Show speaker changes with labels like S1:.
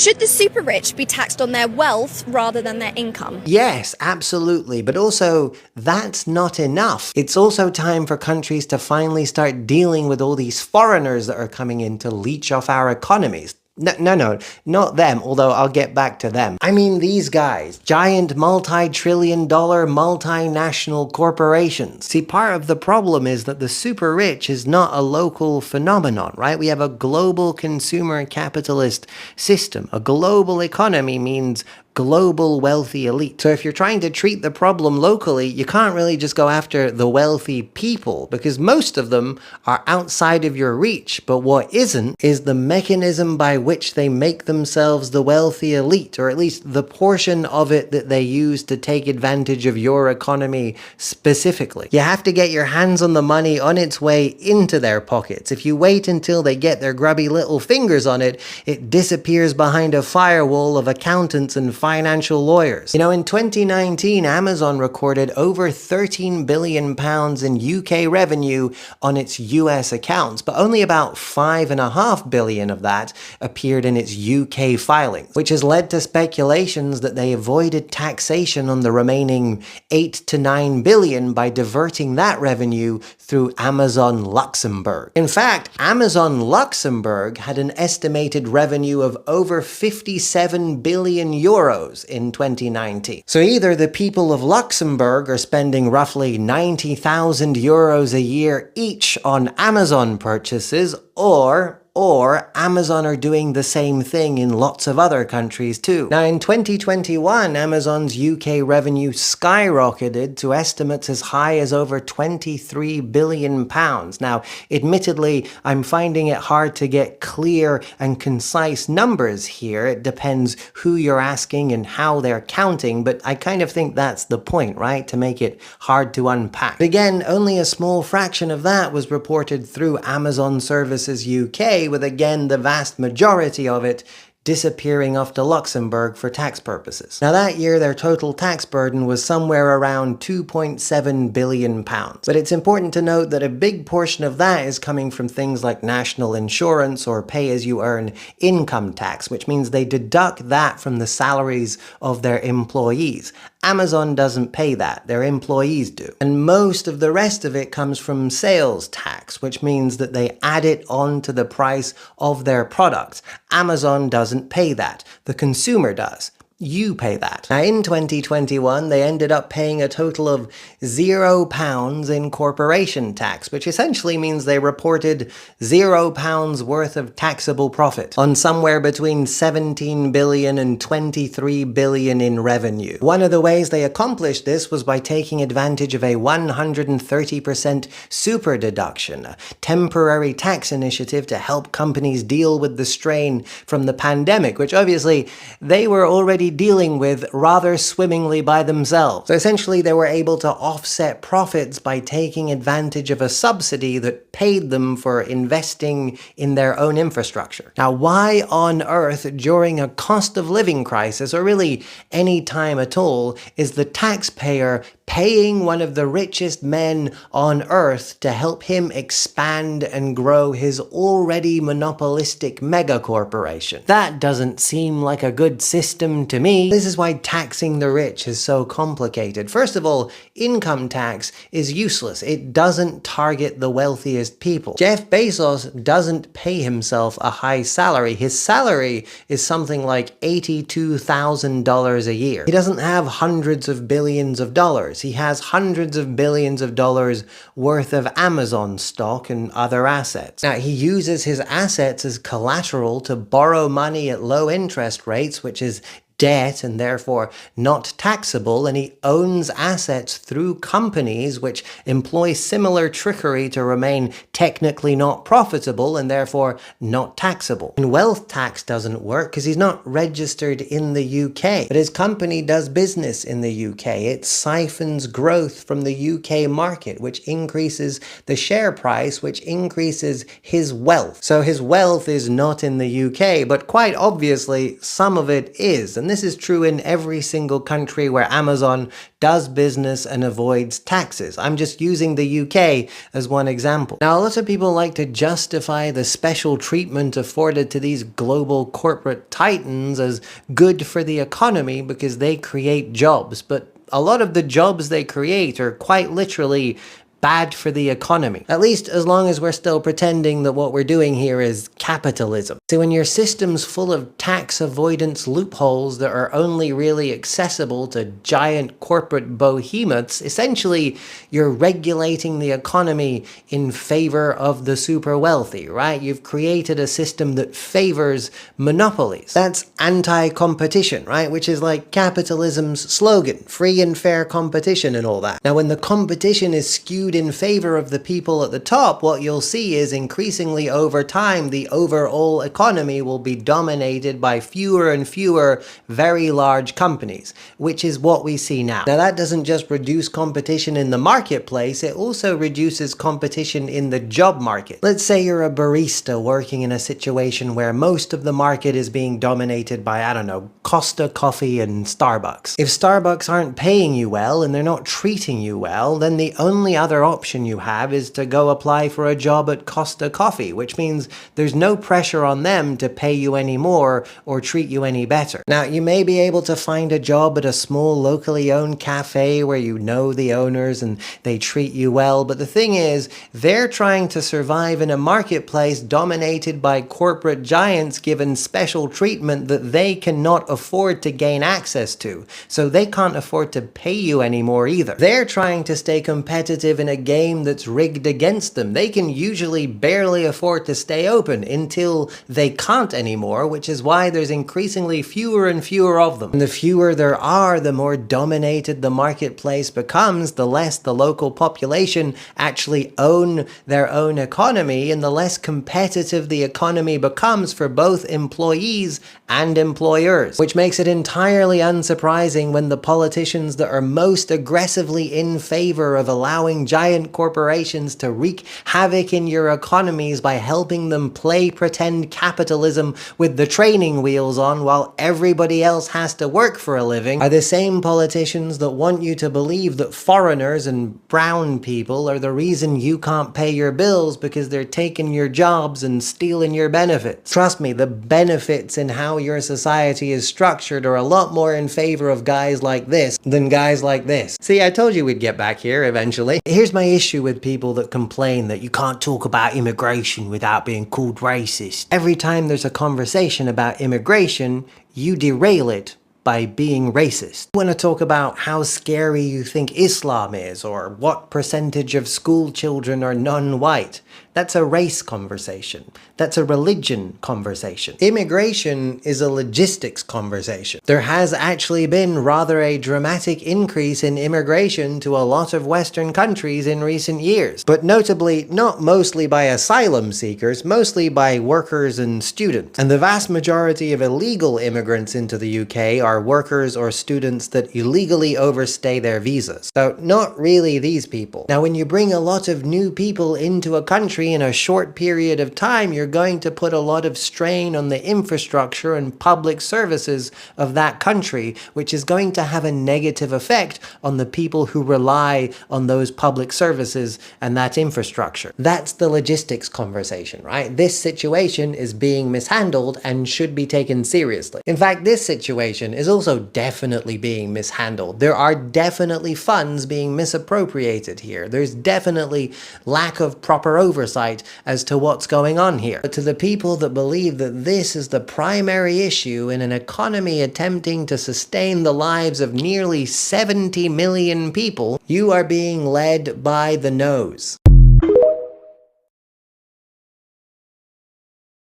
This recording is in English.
S1: Should the super rich be taxed on their wealth rather than their income?
S2: Yes, absolutely. But also, that's not enough. It's also time for countries to finally start dealing with all these foreigners that are coming in to leech off our economies. No, not them, although I'll get back to them. I mean these guys, giant multi-trillion-dollar multinational corporations. See, part of the problem is that the super rich is not a local phenomenon, right? We have a global consumer capitalist system. A global economy means global wealthy elite. So if you're trying to treat the problem locally, you can't really just go after the wealthy people because most of them are outside of your reach. But what isn't is the mechanism by which they make themselves the wealthy elite, or at least the portion of it that they use to take advantage of your economy specifically. You have to get your hands on the money on its way into their pockets. If you wait until they get their grubby little fingers on it, it disappears behind a firewall of accountants and financial lawyers. You know, in 2019, Amazon recorded over £13 billion in UK revenue on its US accounts, but only about $5.5 billion of that appeared in its UK filings, which has led to speculations that they avoided taxation on the remaining $8 to $9 billion by diverting that revenue through Amazon Luxembourg. In fact, Amazon Luxembourg had an estimated revenue of over 57 billion euros in 2019. So either the people of Luxembourg are spending roughly 90,000 euros a year each on Amazon purchases, or Amazon are doing the same thing in lots of other countries too. Now in 2021, Amazon's UK revenue skyrocketed to estimates as high as over £23 billion. Now, admittedly, I'm finding it hard to get clear and concise numbers here. It depends who you're asking and how they're counting, but I kind of think that's the point, right? To make it hard to unpack. But again, only a small fraction of that was reported through Amazon Services UK, with again the vast majority of it disappearing off to Luxembourg for tax purposes. Now that year their total tax burden was somewhere around £2.7 billion. But it's important to note that a big portion of that is coming from things like national insurance or pay-as-you-earn income tax, which means they deduct that from the salaries of their employees. Amazon doesn't pay that, their employees do. And most of the rest of it comes from sales tax, which means that they add it on to the price of their product. Amazon doesn't pay that, the consumer does. You pay that. Now in 2021, they ended up paying a total of £0 in corporation tax, which essentially means they reported £0 worth of taxable profit on somewhere between 17 billion and 23 billion in revenue. One of the ways they accomplished this was by taking advantage of a 130% super deduction, a temporary tax initiative to help companies deal with the strain from the pandemic, which obviously they were already dealing with rather swimmingly by themselves. So essentially they were able to offset profits by taking advantage of a subsidy that paid them for investing in their own infrastructure. Now why on earth during a cost of living crisis, or really any time at all, is the taxpayer paying one of the richest men on earth to help him expand and grow his already monopolistic megacorporation? That doesn't seem like a good system to me. This is why taxing the rich is so complicated. First of all, income tax is useless. It doesn't target the wealthiest people. Jeff Bezos doesn't pay himself a high salary. His salary is something like $82,000 a year. He doesn't have hundreds of billions of dollars. He has hundreds of billions of dollars worth of Amazon stock and other assets. Now, he uses his assets as collateral to borrow money at low interest rates, which is debt and therefore not taxable, and he owns assets through companies which employ similar trickery to remain technically not profitable and therefore not taxable. And wealth tax doesn't work because he's not registered in the UK, but his company does business in the UK. It siphons growth from the UK market, which increases the share price, which increases his wealth. So his wealth is not in the UK, but quite obviously some of it is. And this is true in every single country where Amazon does business and avoids taxes. I'm just using the UK as one example. Now, a lot of people like to justify the special treatment afforded to these global corporate titans as good for the economy because they create jobs, but a lot of the jobs they create are quite literally bad for the economy. At least as long as we're still pretending that what we're doing here is capitalism. So when your system's full of tax avoidance loopholes that are only really accessible to giant corporate behemoths, essentially you're regulating the economy in favor of the super wealthy, right? You've created a system that favors monopolies. That's anti-competition, right? Which is like capitalism's slogan, free and fair competition and all that. Now, when the competition is skewed in favor of the people at the top, what you'll see is increasingly over time, the overall economy will be dominated by fewer and fewer very large companies, which is what we see now. Now, that doesn't just reduce competition in the marketplace, it also reduces competition in the job market. Let's say you're a barista working in a situation where most of the market is being dominated by, I don't know, Costa Coffee and Starbucks. If Starbucks aren't paying you well and they're not treating you well, then the only other option you have is to go apply for a job at Costa Coffee, which means there's no pressure on them to pay you any more or treat you any better. Now, you may be able to find a job at a small locally owned cafe where you know the owners and they treat you well, but the thing is, they're trying to survive in a marketplace dominated by corporate giants given special treatment that they cannot afford to gain access to, so they can't afford to pay you anymore either. They're trying to stay competitive in a game that's rigged against them. They can usually barely afford to stay open until they can't anymore, which is why there's increasingly fewer and fewer of them. And the fewer there are, the more dominated the marketplace becomes, the less the local population actually own their own economy, and the less competitive the economy becomes for both employees and employers, which makes it entirely unsurprising when the politicians that are most aggressively in favor of allowing giant corporations to wreak havoc in your economies by helping them play pretend capitalism with the training wheels on while everybody else has to work for a living are the same politicians that want you to believe that foreigners and brown people are the reason you can't pay your bills because they're taking your jobs and stealing your benefits. Trust me, the benefits in how your society is structured are a lot more in favor of guys like this than guys like this. See, I told you we'd get back here eventually. Here's my issue with people that complain that you can't talk about immigration without being called racist. Every time there's a conversation about immigration, you derail it by being racist. You want to talk about how scary you think Islam is, or what percentage of school children are non-white. That's a race conversation. That's a religion conversation. Immigration is a logistics conversation. There has actually been rather a dramatic increase in immigration to a lot of Western countries in recent years, but notably not mostly by asylum seekers, mostly by workers and students. And the vast majority of illegal immigrants into the UK are workers or students that illegally overstay their visas. So not really these people. Now, when you bring a lot of new people into a country in a short period of time, you're going to put a lot of strain on the infrastructure and public services of that country, which is going to have a negative effect on the people who rely on those public services and that infrastructure. That's the logistics conversation, right? This situation is being mishandled and should be taken seriously. In fact, this situation is also definitely being mishandled. There are definitely funds being misappropriated here. There's definitely lack of proper oversight as to what's going on here. But to the people that believe that this is the primary issue in an economy attempting to sustain the lives of nearly 70 million people, you are being led by the nose.